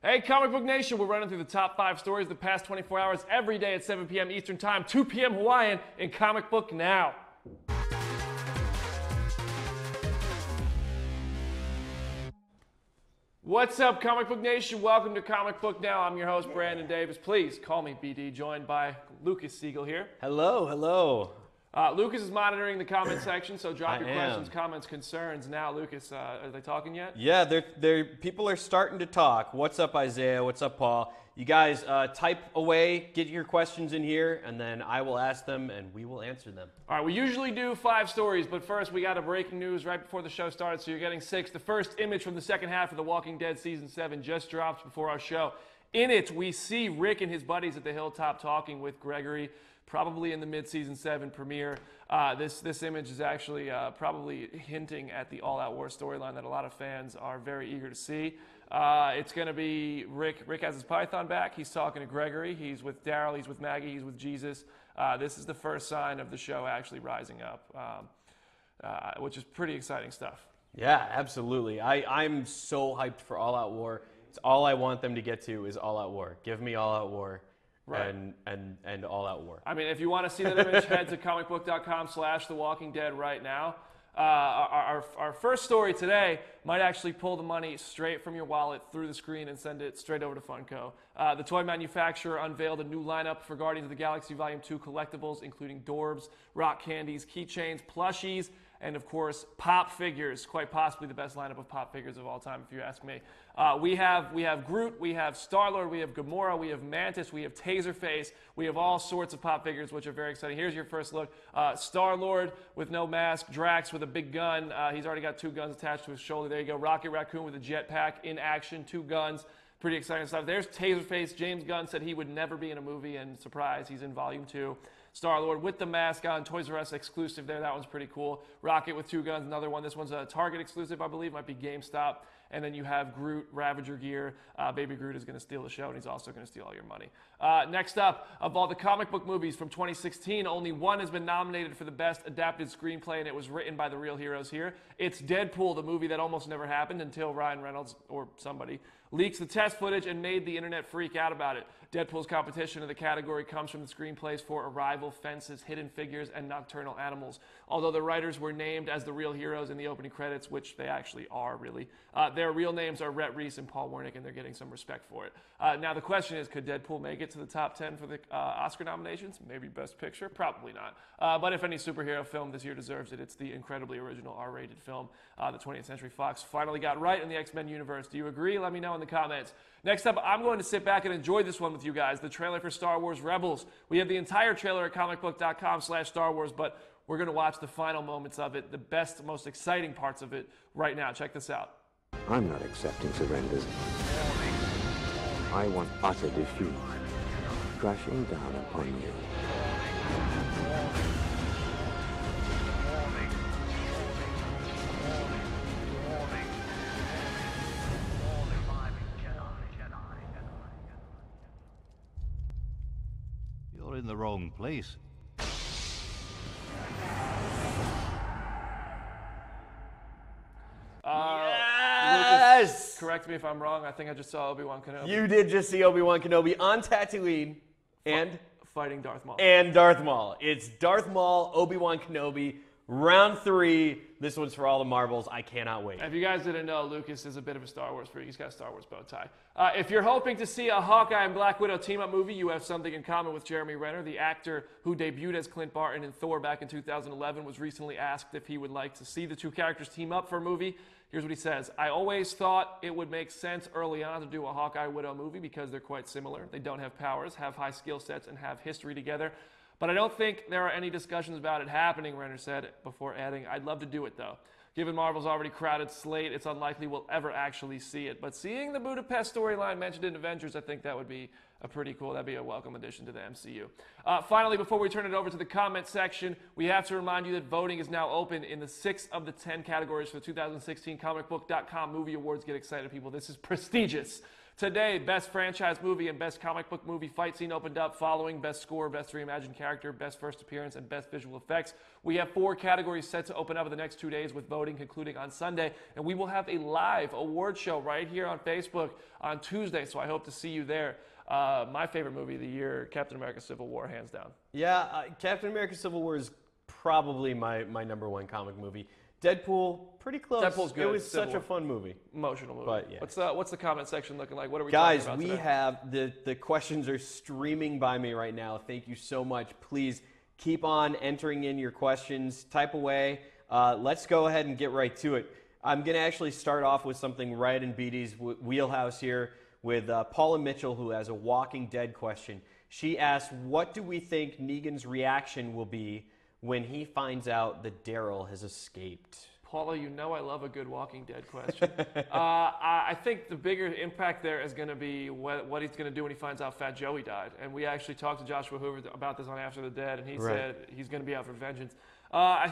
Hey, Comic Book Nation, we're running through the top 5 stories of the past 24 hours every day at 7 p.m. Eastern Time, 2 p.m. Hawaiian in Comic Book Now. What's up, Comic Book Nation? Welcome to Comic Book Now. I'm your host, Brandon Davis. Please call me BD, joined by Lucas Siegel here. Hello, hello. Lucas is monitoring the comment section, so drop your questions, comments, concerns. Now, Lucas, are they talking yet? Yeah, people are starting to talk. What's up, Isaiah? What's up, Paul? You guys type away, get your questions in here, and then I will ask them, and we will answer them. All right, we usually do 5 stories, but first we got a breaking news right before the show started, so you're getting 6. The first image from the second half of The Walking Dead Season 7 just dropped before our show. In it, we see Rick and his buddies at the hilltop talking with Gregory, probably in the mid-season 7 premiere. This image is actually probably hinting at the all-out war storyline that a lot of fans are very eager to see. It's going to be Rick. Rick has his Python back. He's talking to Gregory. He's with Daryl. He's with Maggie. He's with Jesus. This is the first sign of the show actually rising up, which is pretty exciting stuff. Yeah, absolutely. I'm so hyped for All-Out War. It's all I want them to get to is All-Out War. Give me All-Out War. Right. And all-out war. I mean, if you want to see that image, head to ComicBook.com/The Walking Dead right now. Our first story today might actually pull the money straight from your wallet through the screen and send it straight over to Funko. The toy manufacturer unveiled a new lineup for Guardians of the Galaxy Volume 2 collectibles, including Dorbs, rock candies, keychains, plushies, and of course, pop figures. Quite possibly the best lineup of pop figures of all time, if you ask me. We have Groot, we have Star-Lord, we have Gamora, we have Mantis, we have Taserface. We have all sorts of pop figures, which are very exciting. Here's your first look. Star-Lord with no mask, Drax with a big gun. He's already got 2 guns attached to his shoulder. There you go. Rocket Raccoon with a jetpack in action, 2 guns. Pretty exciting stuff. There's Taserface. James Gunn said he would never be in a movie, and surprise, he's in Volume 2. Star-Lord with the mask on, Toys R Us exclusive there. That one's pretty cool. Rocket with 2 guns, another one. This one's a Target exclusive, I believe. Might be GameStop. And then you have Groot, Ravager gear. Baby Groot is going to steal the show, and he's also going to steal all your money. Next up, of all the comic book movies from 2016, only one has been nominated for the Best Adapted Screenplay, and it was written by the real heroes here. It's Deadpool, the movie that almost never happened until Ryan Reynolds, or somebody, leaks the test footage and made the internet freak out about it. Deadpool's competition in the category comes from the screenplays for Arrival, Fences, Hidden Figures, and Nocturnal Animals. Although the writers were named as the real heroes in the opening credits, which they actually are, really, their real names are Rhett Reese and Paul Wernick, and they're getting some respect for it. Now, the question is, could Deadpool make it to the top 10 for the Oscar nominations? Maybe Best Picture? Probably not. But if any superhero film this year deserves it, it's the incredibly original R-rated film the 20th Century Fox finally got right in the X-Men universe. Do you agree? Let me know in the comments. Next up, I'm going to sit back and enjoy this one with you guys, the trailer for Star Wars Rebels. We have the entire trailer at comicbook.com/Star Wars, but we're going to watch the final moments of it, the best, most exciting parts of it right now. Check this out. I'm not accepting surrender. I want utter defeat crashing down upon you. You're in the wrong place. Yes! Lucas, correct me if I'm wrong. I think I just saw Obi-Wan Kenobi. You did just see Obi-Wan Kenobi on Tatooine and fighting Darth Maul. And Darth Maul. It's Darth Maul, Obi-Wan Kenobi, round 3. This one's for all the marbles. I cannot wait. If you guys didn't know, Lucas is a bit of a Star Wars freak. He's got a Star Wars bow tie. If you're hoping to see a Hawkeye and Black Widow team-up movie, you have something in common with Jeremy Renner. The actor who debuted as Clint Barton in Thor back in 2011 was recently asked if he would like to see the 2 characters team up for a movie. Here's what he says. I always thought it would make sense early on to do a Hawkeye Widow movie because they're quite similar. They don't have powers, have high skill sets, and have history together. But I don't think there are any discussions about it happening, Renner said, before adding, I'd love to do it, though. Given Marvel's already crowded slate, it's unlikely we'll ever actually see it. But seeing the Budapest storyline mentioned in Avengers, I think that would be that'd be a welcome addition to the MCU. Finally, before we turn it over to the comment section, we have to remind you that voting is now open in the 6 of the 10 categories for the 2016 ComicBook.com Movie Awards. Get excited, people. This is prestigious. Today, best franchise movie and best comic book movie fight scene opened up following best score, best reimagined character, best first appearance, and best visual effects. We have 4 categories set to open up in the next 2 days with voting concluding on Sunday. And we will have a live award show right here on Facebook on Tuesday, so I hope to see you there. My favorite movie of the year, Captain America Civil War, hands down. Yeah, Captain America Civil War is probably my number 1 comic movie. Deadpool, pretty close. Deadpool's good. It was such a fun movie. Emotional movie. But, yeah. What's the comment section looking like? What are we Guys, talking about we today? have the questions are streaming by me right now. Thank you so much. Please keep on entering in your questions. Type away. Let's go ahead and get right to it. I'm going to actually start off with something right in BD's wheelhouse here with Paula Mitchell, who has a Walking Dead question. She asks, what do we think Negan's reaction will be when he finds out that Daryl has escaped? Paula, you know I love a good Walking Dead question. I think the bigger impact there is going to be what he's going to do when he finds out Fat Joey died. And we actually talked to Joshua Hoover about this on After the Dead, and he said he's going to be out for vengeance.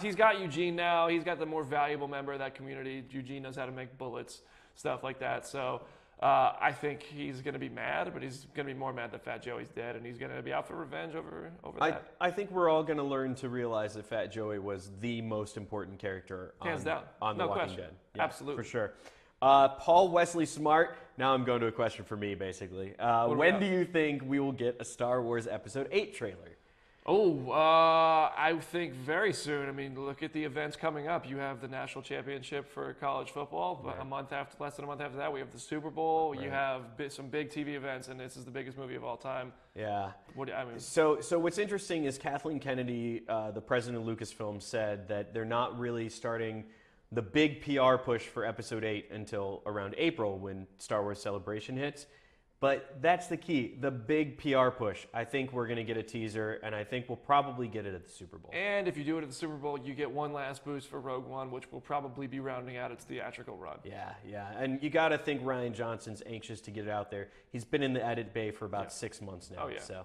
He's got Eugene now. He's got the more valuable member of that community. Eugene knows how to make bullets, stuff like that. So I think he's going to be mad, but he's going to be more mad that Fat Joey's dead, and he's going to be out for revenge over that. I think we're all going to learn to realize that Fat Joey was the most important character Hands down. on The No Walking question. Dead. Yeah, Absolutely. For sure. Paul Wesley Smart, now I'm going to a question for me, basically. When do you think we will get a Star Wars Episode 8 trailer? I think very soon. I mean, look at the events coming up. You have the national championship for college football, but less than a month after that, we have the Super Bowl. You have some big TV events, and this is the biggest movie of all time. Yeah. I mean, So what's interesting is Kathleen Kennedy, the president of Lucasfilm, said that they're not really starting the big PR push for Episode 8 until around April when Star Wars Celebration hits. But that's the key, the big PR push. I think we're going to get a teaser, and I think we'll probably get it at the Super Bowl. and if you do it at the Super Bowl, you get one last boost for Rogue One, which will probably be rounding out its theatrical run. Yeah. And you got to think Rian Johnson's anxious to get it out there. He's been in the edit bay for about 6 months now. Oh, yeah. So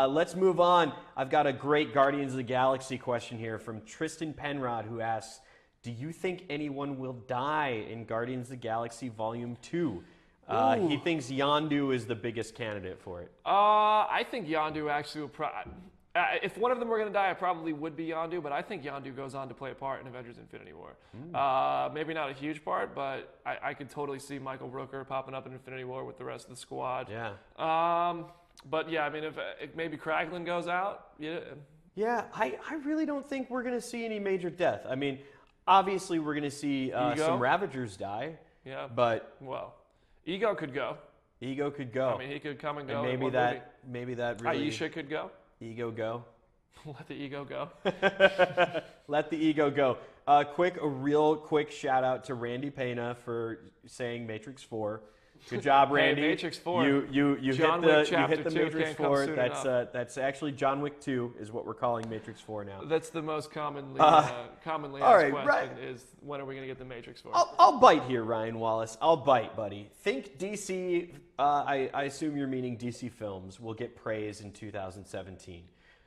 let's move on. I've got a great Guardians of the Galaxy question here from Tristan Penrod, who asks, do you think anyone will die in Guardians of the Galaxy Volume 2? He thinks Yondu is the biggest candidate for it. I think Yondu actually will if one of them were going to die, it probably would be Yondu, but I think Yondu goes on to play a part in Avengers Infinity War. Maybe not a huge part, but I could totally see Michael Rooker popping up in Infinity War with the rest of the squad. Yeah. But yeah, I mean, if maybe Kraglin goes out, yeah. Yeah, I really don't think we're going to see any major death. I mean, obviously we're going to see some Ravagers die. Yeah. But well, Ego could go. Ego could go. I mean, he could come and go. And maybe that really. Aisha could go. Ego go. Let the ego go. Let the ego go. A real quick shout out to Randy Pena for saying Matrix 4. Good job, Randy. Hey, Matrix 4. You hit the Matrix 4. That's actually John Wick 2 is what we're calling Matrix 4 now. That's the most commonly commonly all asked right, question is when are we going to get the Matrix 4? I'll bite here, Ryan Wallace. I'll bite, buddy. Think DC, I assume you're meaning DC Films, will get praise in 2017.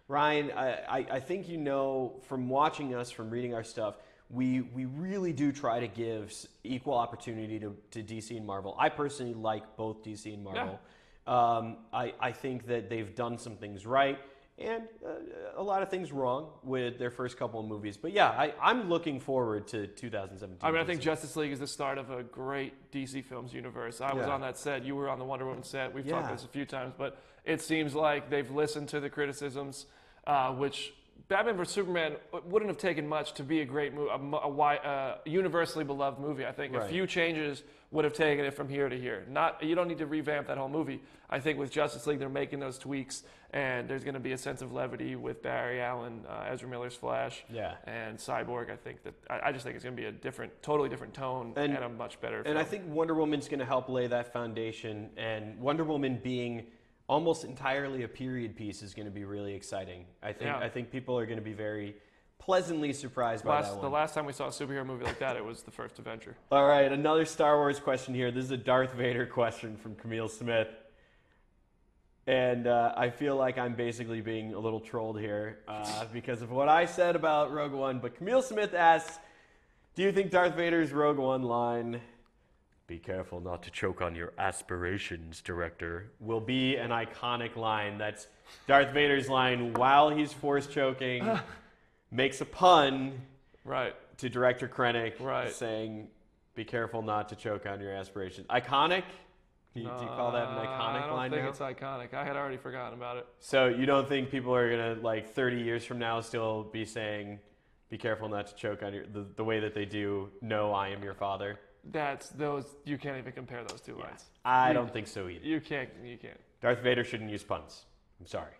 Ryan, I think you know from watching us, from reading our stuff, we really do try to give equal opportunity to DC and Marvel. I personally like both DC and Marvel. Yeah. I think that they've done some things right and a lot of things wrong with their first couple of movies. But yeah, I'm looking forward to 2017. I mean, I think Justice League is the start of a great DC Films universe. I was on that set. You were on the Wonder Woman set. We've talked about this a few times, but it seems like they've listened to the criticisms, which Batman vs. Superman wouldn't have taken much to be a great movie, a universally beloved movie. I think a few changes would have taken it from here to here. You don't need to revamp that whole movie. I think with Justice League, they're making those tweaks, and there's going to be a sense of levity with Barry Allen, Ezra Miller's Flash, and Cyborg. I just think it's going to be a totally different tone and a much better film. And I think Wonder Woman's going to help lay that foundation, and Wonder Woman being almost entirely a period piece is going to be really exciting. I think people are going to be very pleasantly surprised by that one. The last time we saw a superhero movie like that, it was the first Avenger. All right, another Star Wars question here. This is a Darth Vader question from Camille Smith. And I feel like I'm basically being a little trolled here because of what I said about Rogue One. But Camille Smith asks, do you think Darth Vader's Rogue One line, Be careful not to choke on your aspirations, director, will be an iconic line. That's Darth Vader's line while he's force choking, makes a pun Right. to director Krennic, Right. saying, be careful not to choke on your aspirations. Iconic? Do you call that an iconic line now? I don't think it's iconic. I had already forgotten about it. So you don't think people are going to, like, 30 years from now still be saying, be careful not to choke on the way that they do, no, I am your father? You can't even compare those two lines. I don't think so either. You can't. Darth Vader shouldn't use puns. I'm sorry.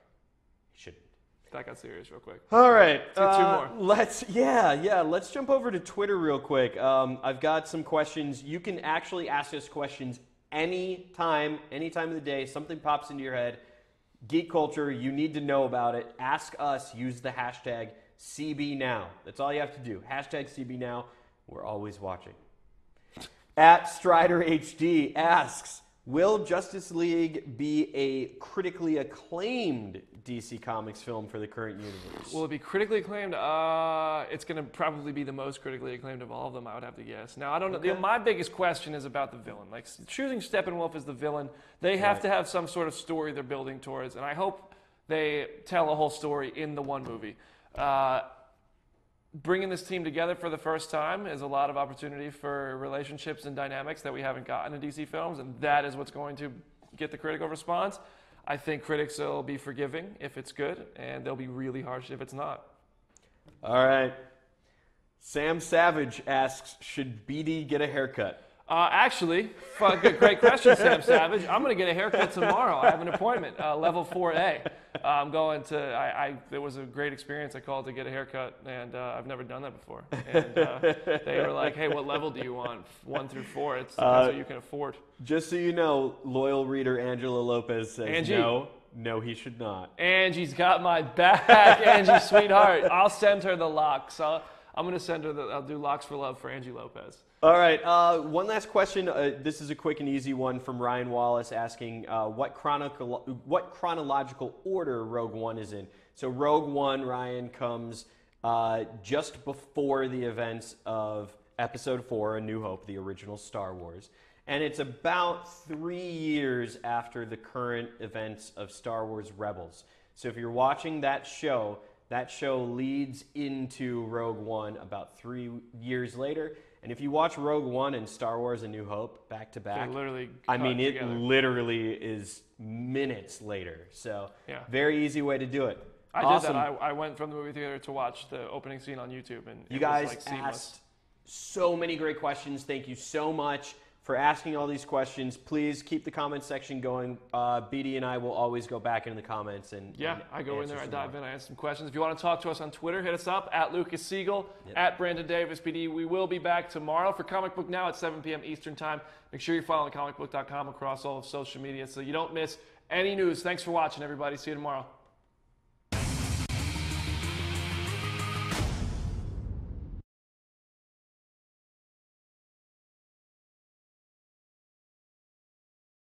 He shouldn't. That got serious real quick. All right. Let's get two more. Let's jump over to Twitter real quick. I've got some questions. You can actually ask us questions any time of the day. Something pops into your head. Geek culture, you need to know about it. Ask us. Use the hashtag CBNow. That's all you have to do. Hashtag CBNow. We're always watching. At Strider HD asks, will Justice League be a critically acclaimed DC Comics film for the current universe? Will it be critically acclaimed? It's going to probably be the most critically acclaimed of all of them, I would have to guess. Now, I don't know. Okay. My biggest question is about the villain. Like, choosing Steppenwolf as the villain, they have to have some sort of story they're building towards, and I hope they tell a whole story in the one movie. Bringing this team together for the first time is a lot of opportunity for relationships and dynamics that we haven't gotten in DC films, and that is what's going to get the critical response. I think critics will be forgiving if it's good, and they'll be really harsh if it's not. All right. Sam Savage asks, should BD get a haircut? Actually, great question, Sam Savage. I'm going to get a haircut tomorrow. I have an appointment, level 4A. I'm going to, it was a great experience. I called to get a haircut, and I've never done that before. And they were like, hey, what level do you want? 1 through 4. It's depends what you can afford. Just so you know, loyal reader Angela Lopez says Angie. no, he should not. Angie's got my back. Angie, sweetheart. I'll send her the locks. I'm going to send her I'll do locks for love for Angie Lopez. All right, one last question. This is a quick and easy one from Ryan Wallace asking what chronological order Rogue One is in. So Rogue One, Ryan, comes just before the events of Episode 4, A New Hope, the original Star Wars. And it's about 3 years after the current events of Star Wars Rebels. So if you're watching that show leads into Rogue One about 3 years later. And if you watch Rogue One and Star Wars A New Hope back to back, it literally is minutes later. So very easy way to do it. I did that. I went from the movie theater to watch the opening scene on YouTube, and you guys asked so many great questions. Thank you so much for asking all these questions. Please keep the comment section going. BD and I will always go back into the comments and I go in there, I dive in, I ask some questions. If you want to talk to us on Twitter, hit us up at Lucas Siegel, at Brandon Davis PD. We will be back tomorrow for Comic Book Now at 7 p.m. Eastern Time. Make sure you're following ComicBook.com across all of social media so you don't miss any news. Thanks for watching, everybody. See you tomorrow.